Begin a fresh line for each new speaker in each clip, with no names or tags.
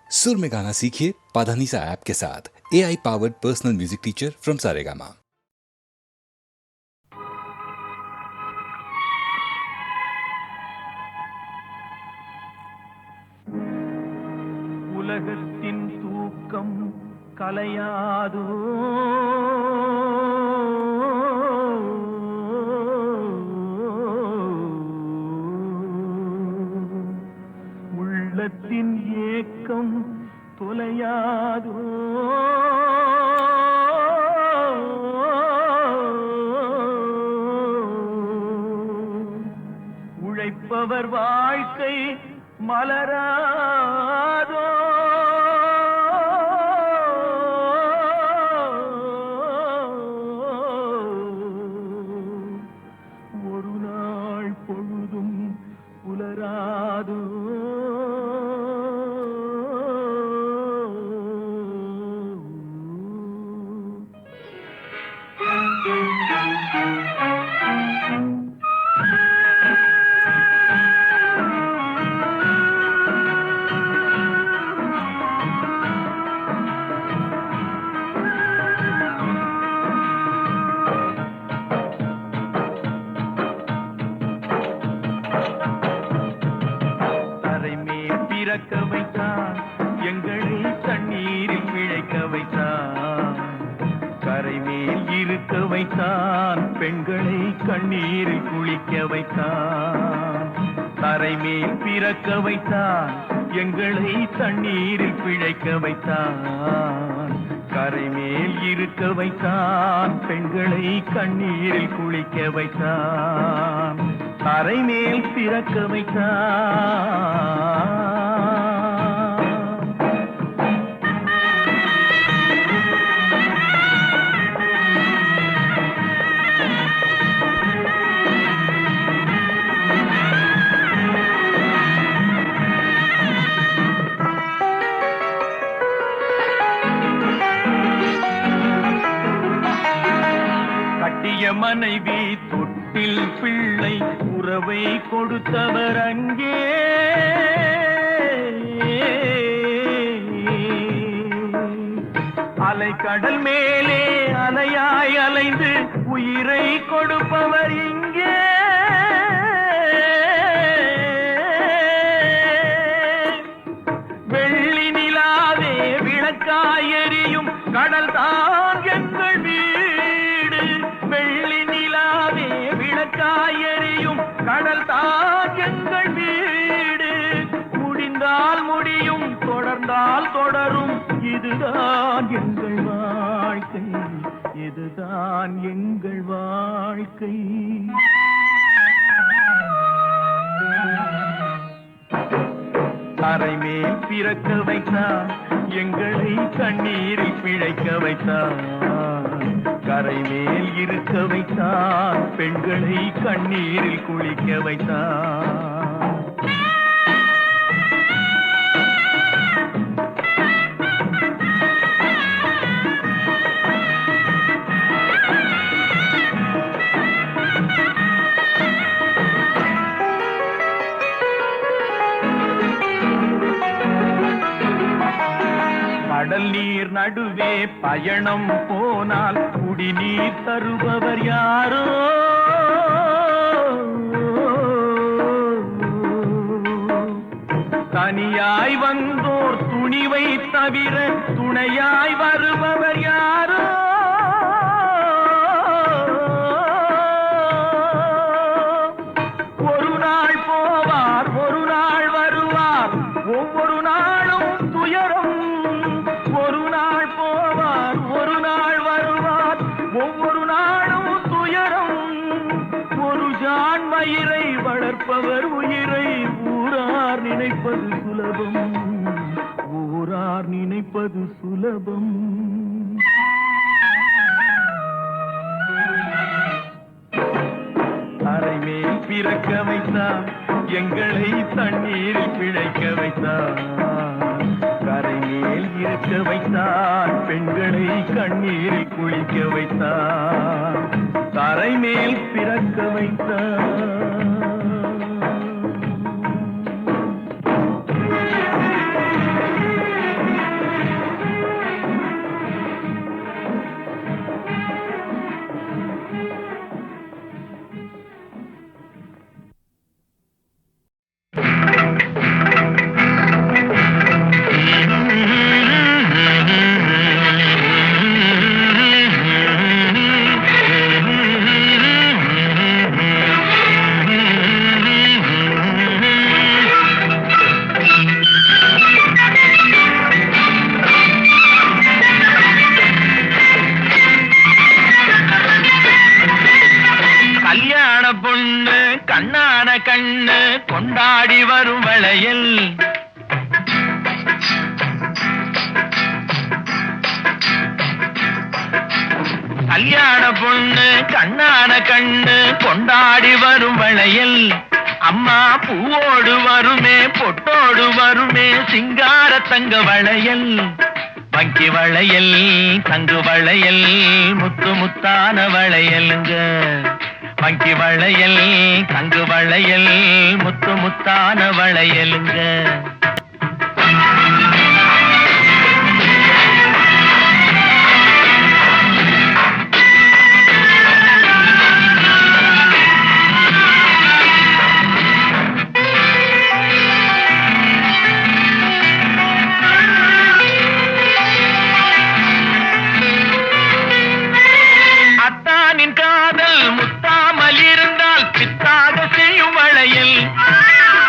सुर में गाना सीखिए पाधानीसा ऐप के साथ। AI powered personal music teacher from Saregama.
உலகத்தின் தூக்கம் கலையாதோ, உள்ளத்தின் ஏக்கம் தொலையாதோ, உழைப்பவர் வாழ்க்கை மலராதோ, ஒரு நாள் பொழுதும் புலராதோ. பிறக்க வைத்தான், எங்களை தண்ணீரில் பிழைக்க வைத்தான், கரை மேல் இருக்க வைத்தான், பெண்களை கண்ணீரில் குளிக்க வைத்தான். தரை மேல் பிறக்க வைத்தான், எங்களை தண்ணீரில் பிழைக்க வைத்தான், கரை மேல் இருக்க வைத்தான், பெண்களை கண்ணீரில் குளிக்க வைத்தான். தரை மேல் பிறக்க வைத்தான். கட்டிய மனைவி தொட்டில் பிள்ளை உறவை கொடுத்தவர் அங்கே, அலை கடல் மேலே அலையாய் அலைந்து உயிரை கொடுப்பவர் இங்கே. வெள்ளி நிலாவே விளக்காய் எரியும் கடல் தான் எங்கள் வீடு, வெள்ளி நிலாவே விளக்காய் எரியும் கடல் தான் எங்கள் வீடு. முடிந்தால் முடியும், தொடர்ந்தால் தொடரும், இதுதான் எங்கள் வாழ்க்கை, இதுதான் எங்கள் வாழ்க்கை. தரை மேல் பிறக்க வைத்தான், எங்களை கண்ணீரில் பிழைக்க வைத்தான், கரை மேல் இருக்க வைத்தான், பெண்களை கண்ணீரில் குளிக்க வைத்தான். கடல் நீர் நடுவே பயணம் போனால் குடிநீர் தருபவர் யாரோ, தனியாய் வந்தோர் துணிவை தவிர துணையாய் வருபவர் யாரோ. ஒரு நாள் போவார், ஒரு நாள் வருவார், ஒவ்வொரு நாளும் துயரம். ஒரு நாள் போவார், ஒரு நாள் வருவார், ஒவ்வொரு நாளும் துயரம். ஒரு ஜான் மயிரை வளர்ப்பவர் உயிரை ஊரார் நினைப்பது சுலபம், ஊரார் நினைப்பது சுலபம். தரை மேல் பிறக்க வைத்தான், எங்களை தண்ணீரில் பிழைக்க வைத்தான், கரை மேல் இருக்க வைத்தான், பெண்களை கண்ணீரில் குளிக்க வைத்தான். தரை மேல் பிறக்க வைத்தான். கல்யாண பொண்ணு கண்ணான கண்ணு கொண்டாடி வரும் வளையல் அம்மா பூவோடு வருமே பொட்டோடு வருமே சிங்கார தங்க வளையல் வங்கி வளையல் தங்கு வளையல் முத்து முத்தான வளையலுங்க வங்கி வளையல் தங்கு வளையல் முத்து முத்தான வளையலுங்க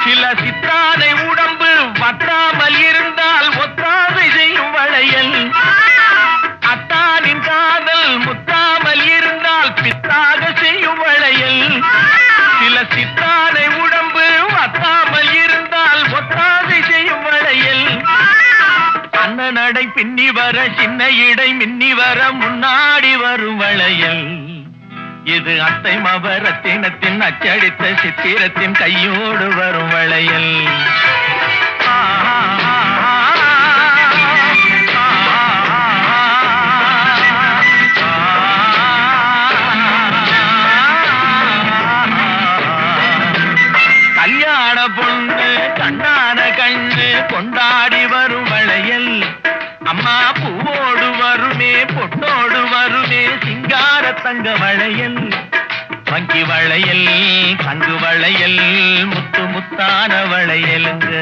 சில சித்தானை உடம்பு வற்றாமல் இருந்தால் ஒத்தாதை செய்யும் வளையல் அத்தானின் காதல் முத்தாமல் இருந்தால் பித்தாக செய்யும் வளையல் சில சித்தானை உடம்பு வற்றாமல் இருந்தால் ஒத்தாதை செய்யும் வளையல் அண்ணன் நடை பின்னி வர சின்ன இடை மின்னி வர முன்னாடி வரும் வளையல் இது அத்தை மபரத்தினத்தின் அச்சடித்த சித்திரத்தின் கையோடு வரும் வளையல் கல்யாண பொண்ணு கண்ணான கண்ணு கொண்டாடி வரும் வளையல் அம்மா பூவோடு வருமே பொட்டோடு வருமே சிங்கார தங்க வளையல் வங்கி வளையல் தங்கு வளையல் முத்து முத்தான வளையலுங்க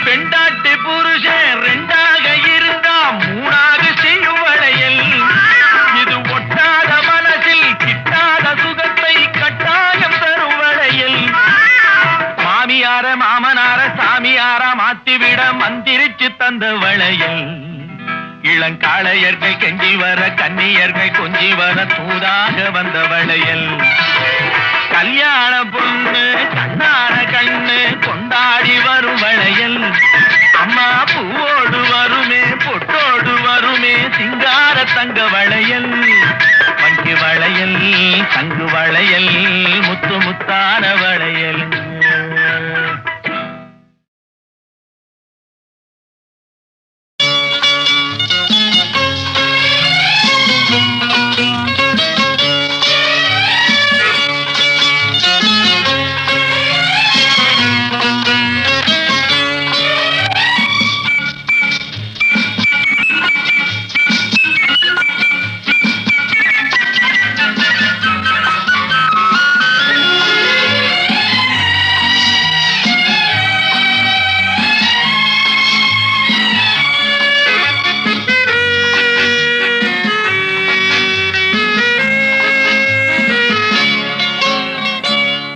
பெண்டாட்டி புருஷன் ரெண்டாக இருந்தா மூணாக செய்யும் வளையல் இது ஒட்டாத மனசில் கிட்டாத சுகத்தை கட்டாயம் தரும் வளையல் மாமியார மாமனார சாமியார மாத்திவிட மந்திரிச்சு தந்த வளையல் இளங்காளையர்கள் கெஞ்சி வர கன்னியர்கள் கொஞ்சி வர தூதாக வந்த வளையல் கல்யாண பொண்ணு கண்ணான கண்ணு கொண்டாடி வரும் வளையல் அம்மா பூவோடு வருமே பொட்டோடு வருமே சிங்கார தங்க வளையல் வங்கி வளையல் தங்கு வளையல் முத்து முத்தான வளையல்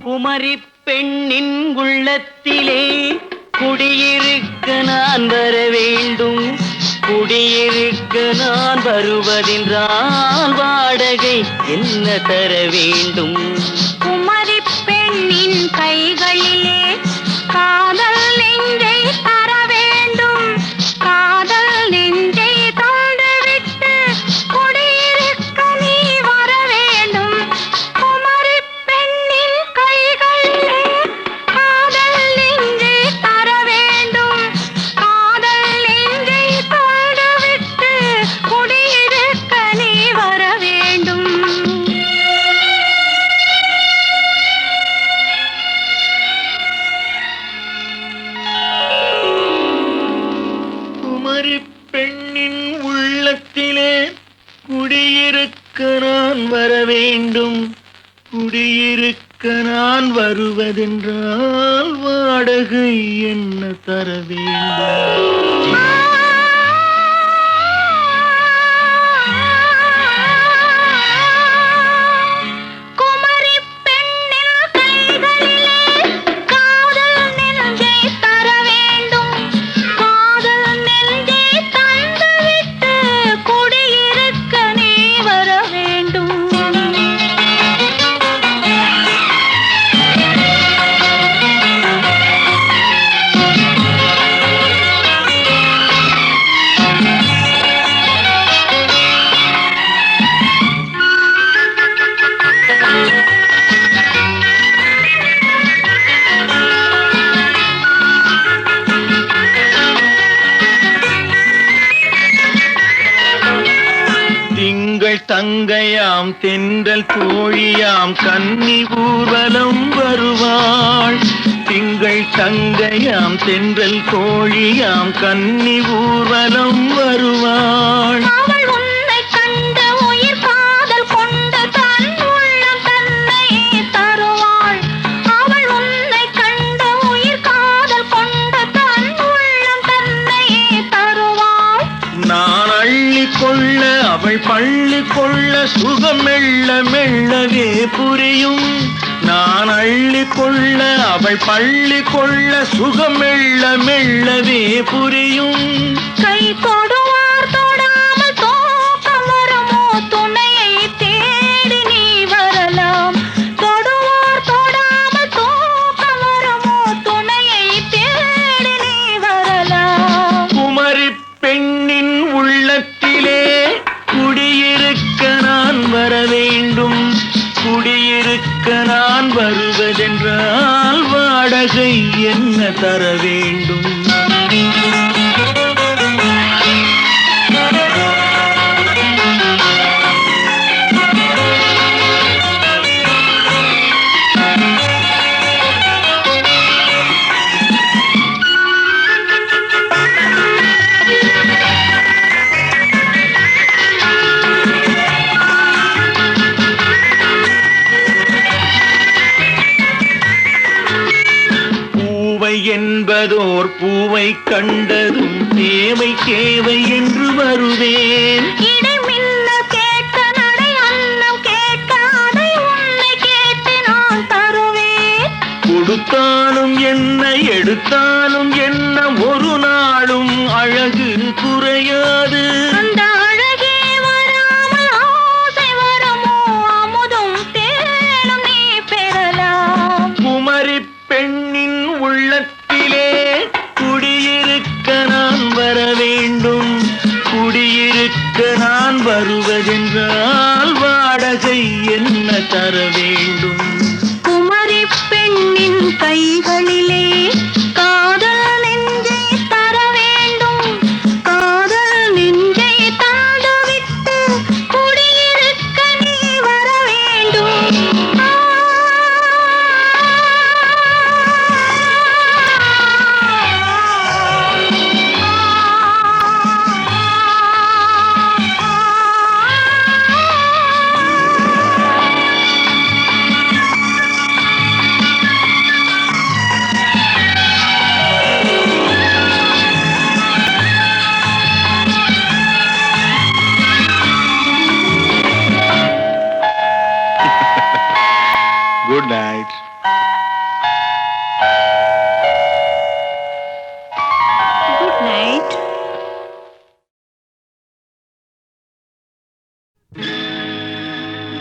குமரி பெண்ணின் உள்ளத்திலே குடியிருக்க நான் வர வேண்டும் குடியிருக்க நான் வருவதென்றால் வாடகை என்ன தர வேண்டும்
குமரி பெண்ணின் கைகளிலே காதல் நெஞ்சை தர வேண்டும் காதல் நெஞ்சை தந்துவிட்டு குடியிருக்க நீ வர வேண்டும் குமரி பெண்ணின் கைகளிலே காதல் நெஞ்சை தர வேண்டும் காதல் நெஞ்சை தந்துவிட்டு குடியிருக்க நீ வர வேண்டும்
குமரி பெண்ணின் உள்ளத்திலே குடியிருக்க நான் வர வேண்டும் குடியிருக்க நான் வருவதென்றால் வாடகை என்ன தர வேண்டும்
குமரி பெண்ணின் கைகளிலே காதல் நெஞ்சை தர வேண்டும் காதல் நெஞ்சை தந்துவிட்டு குடியிருக்க நீ வர வேண்டும்
திங்கள் தங்கையாம் தென்றல் தோழியாம் கன்னி ஊர்வலம் வருவாள். திங்கள் தங்கையாம் தென்றல் தோழியாம் கன்னி ஊர்வலம் வருவாள்.
அவள் உன்னை கண்டு உயிர் காதல் கொண்டு தன் உள்ளம் தன்னையே தருவாள். அவள் உன்னை கண்டு உயிர் காதல் கொண்டு தன் உள்ளம் தன்னையே தருவாள்.
நான் அள்ளி கொள்ள அவள் பள்ளி கொள்ள சுகம் மெல்ல மெல்லவே புரியும். நான் அள்ளி கொள்ள அவள் பள்ளி கொள்ள சுகம் மெல்ல மெல்லவே புரியும்.
கை தொடுவார் தொடாமல் தூக்கம் வருமோ துணையை தேடி நீ வரலாம். தொடுவார் தொடாமல் தூக்கம் வருமோ துணையை தேடி நீ வரலாம்.
குமரி பெண்ணின் உள்ளத்திலே குடியிருக்க நான் வர வேண்டும். குடியிருக்க நான் வருவதென்றால் வாடகை என்ன தர வேண்டும்? என்பதோர் பூவை கண்டதும் தேவை தேவை என்று வருவேன்.
இடைமில்ல கேட்க நடை அன்னம் கேட்க அதை உன்னை கேட்டு நான் தருவேன்.
கொடுத்தாலும் என்ன எடுத்தாலும் என்ன ஒரு நாளும் அழகு குறையாது.
அந்த அழகே வராமல் ஆசை வருமோ அமுதும் தேனும் நீ பெறலாம்.
குமரி பெண்ணின் உள்ளத்திலே குடியிருக்க நான் வர வேண்டும். குடியிருக்க நான் வருவதென்றால் வாடகை என்ன தர வேண்டும்?
குமரி பெண்ணின் கைகளிலே காதல் நெஞ்சை தர வேண்டும். காதல் நெஞ்சை தந்துவிட்டு குடியிருக்க நீ வர வேண்டும்.
Good night.
Good night.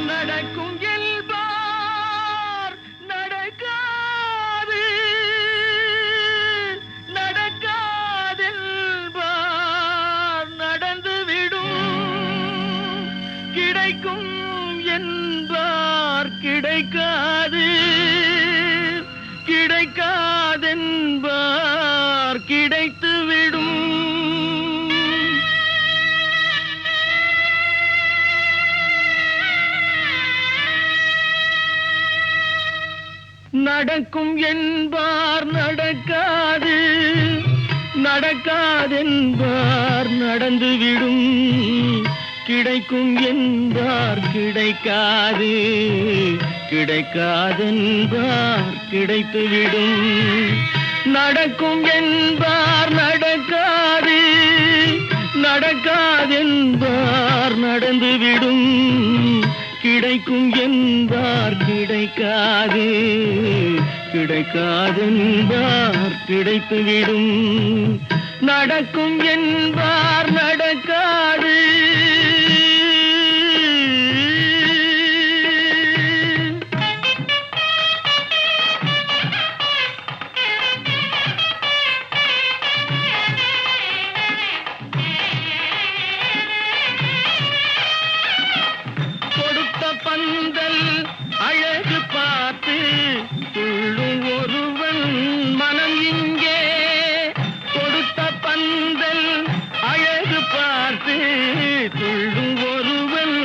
நடக்கும் என்பார் நடக்காது. நடக்காதென்பார் நடந்துவிடும். கிடைக்கும் என்பார் கிடைக்காது. கிடைக்காதென்பார் கிடைத்துவிடும். நடக்கும் என்பார் நடக்காது. நடக்காதென்பார் நடந்துவிடும். கிடைக்கும் என்பார் கிடைக்காது. கிடைக்காதென்பார் கிடைத்துவிடும். நடக்கும் என்பார் நடக்காது. நடக்காதென்பார் நடந்துவிடும். கிடைக்கும் என்பார் கிடைக்காது. கிடைக்காதென்பார் கிடைத்துவிடும். நடக்கும் என்பார் நடக்காது. கொடுத்த பந்தல் அழகு பார்த்து துள்ளும் ஒருவன் மனம் இங்கே. கொடுத்த பந்தல் அழகு பார்த்து துள்ளும் ஒருவன்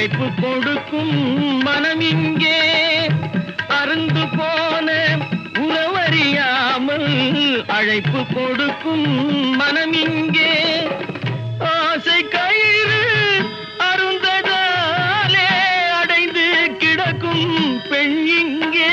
அழைப்பு கொடுக்கும் மனம் இங்கே அருந்து போன உறவறியாமல் அழைப்பு கொடுக்கும் மனம் இங்கே ஆசை கயிறு அருந்ததாலே அடைந்து கிடக்கும் பெண் இங்கே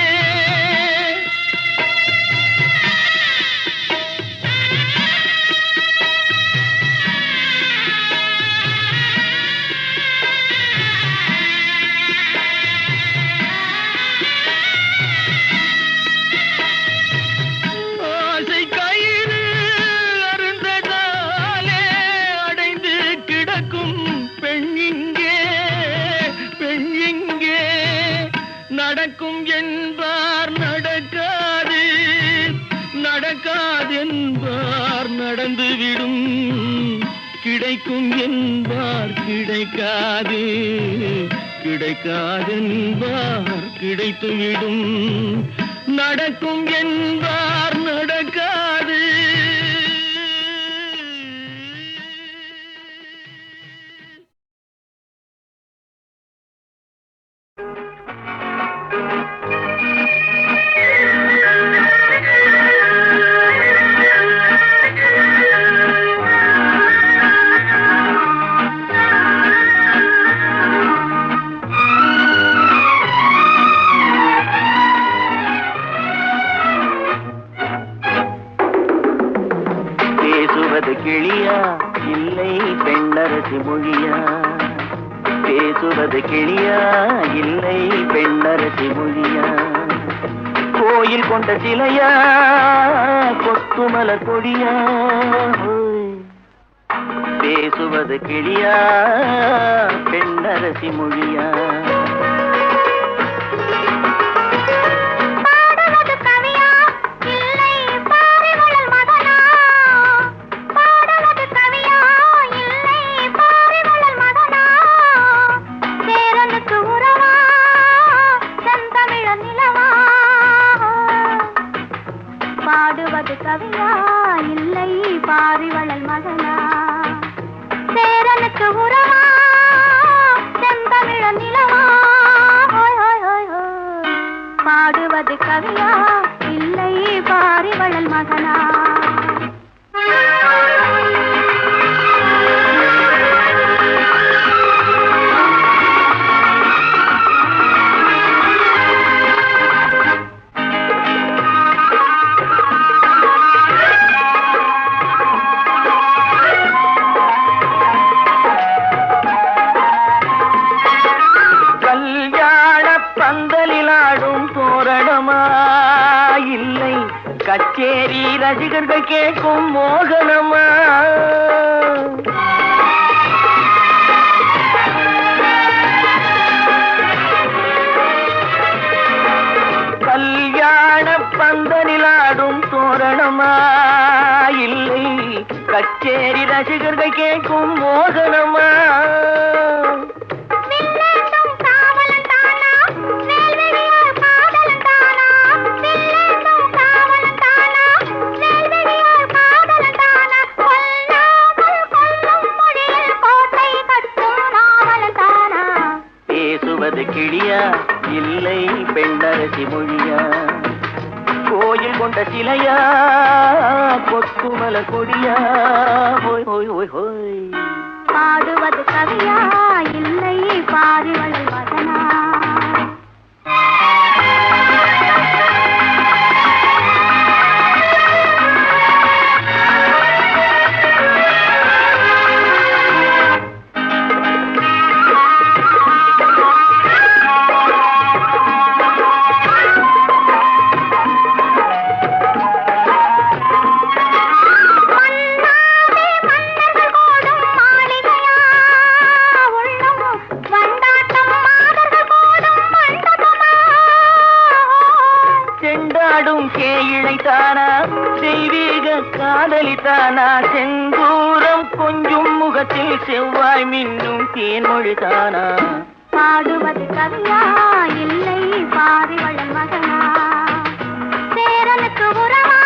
நடக்கும் என்பார் நடக்காது நடக்காது என்பார் நடந்துவிடும் கிடைக்கும் என்பார் கிடைக்காது கிடைக்காது என்பார் கிடைத்துவிடும் நடக்கும் என்பார் நடக்காது கிளியா இல்லை பெண்ணரசி மொழியா பேசுவது கிளியா இல்லை பெண்ணரசி மொழியா கோயில் கொண்ட சிலையா கொத்துமலர் கொடியா பேசுவது கிளியா பெண்ணரசி மொழியா
கவியா இல்லை பாரிவளல் மகனா சேரனுக்கு உறவா செந்தமிழ நிலவா பாடுவது கவியா இல்லை பாரிவளல் மகனா
கச்சேரி ரசிகர்கள் கேட்கும் மோகனமா கல்யாண பந்தலிலாடும் தோரணமா இல்லை கச்சேரி ரசிகர்கள் கேட்கும் மோகனமா கிளியா இல்லை பெண்ணரசி மொழியா கோயில் கொண்ட சிலையா கொத்துமல கொடியா ஹோய் ஹோய் ஹோய் ஹோய்
பாடுவது கவியா இல்லை பாரிவளல் மகனா
காதலித்தானா செந்தூரம் கொஞ்சம் முகத்தில் செவ்வாய் மின்னும் தேன்மொழிதானா
பாடுவது கவியா இல்லை பாரிவளல் மகனா சேரனுக்கு உறவா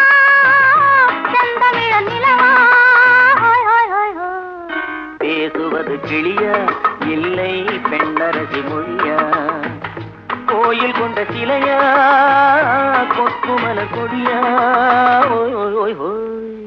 செந்தமிழ நிலவா
பேசுவது கிளியா இல்லை பெண்ணர கொடியா ஓய் ஓய் ஓய் ஓய் ஓய் ஓய்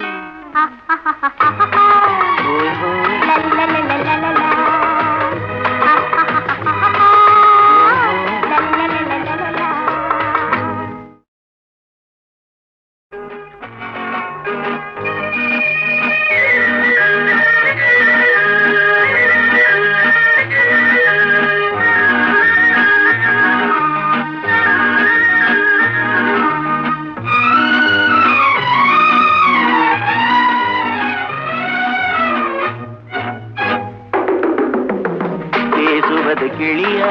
கிளியா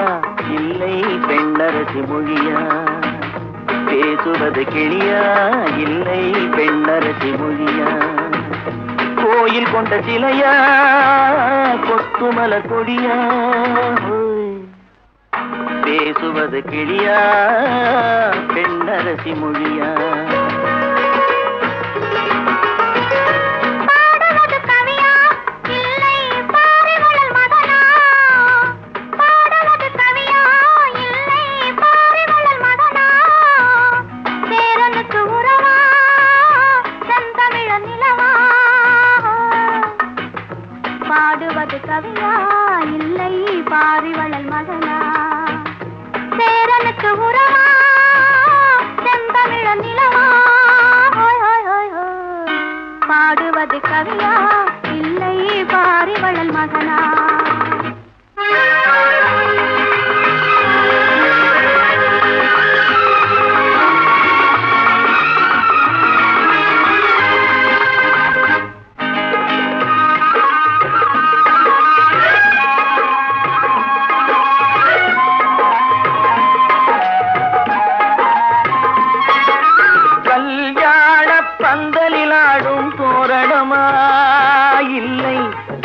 இல்லை பெண்ணரசி மொழியா பேசுவது கிளியா இல்லை பெண்ணரசி மொழியா கோயில் கொண்ட சிலையா கொத்துமல கொடியா பேசுவது கிளியா பெண்ணரசி மொழியா
பாடுவது கவியா இல்லை பாரிவளல் மகனா சேரனுக்கு உறவா செந்தமிழ நிலவா பாடுவது கவியா இல்லை பாரிவளல் மகனா
இல்லை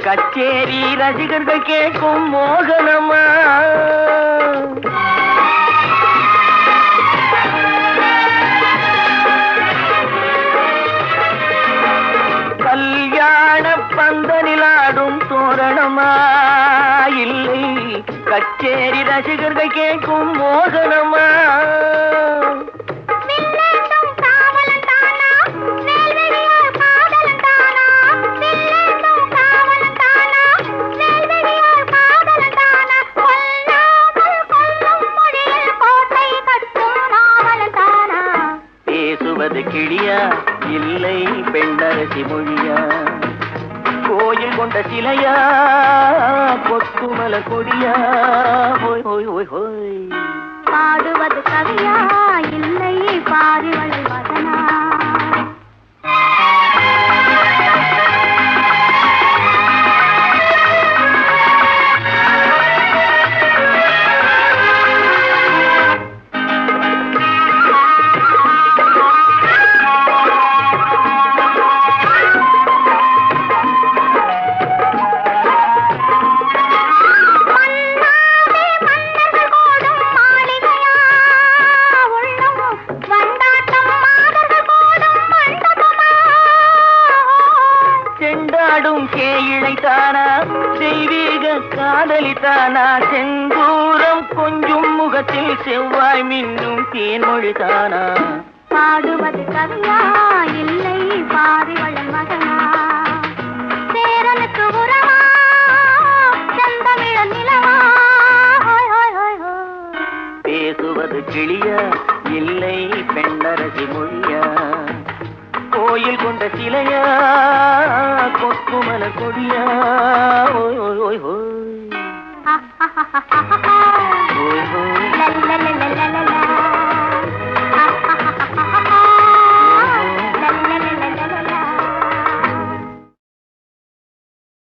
கச்சேரி ரசிகர்கள் கேட்கும் மோகனமா கல்யாண பந்தலிலாடும் தோரணமா இல்லை கச்சேரி ரசிகர்கள் கேட்கும் மோகனமா கிளியா இல்லை பெண்ணரசி மொழியா கோயில் கொண்ட சிலையா கொத்துமல கொடியா ஓய் ஓய் ஓய் ஓய்
பாடுவது கவியா இல்லை பாரிவளல் மகனா
தானா தெய்வீக காதலித்தானா செந்தூரம் கொஞ்சம் முகத்தில் செவ்வாய் மின்னும் தேன்மொழி தானா
பாடுவது கவியா இல்லை பாரிவளல் மகனா சேரனுக்கு உறவா செந்தமிழ நிலவா
பேசுவது கிளியா இல்லை பெண்ணரசி மொழியா கோயில் கொண்ட சிலையா கொத்துமல கொடியா ஓய் ஓய் ஓய் ஓய் ஓய் ஓய்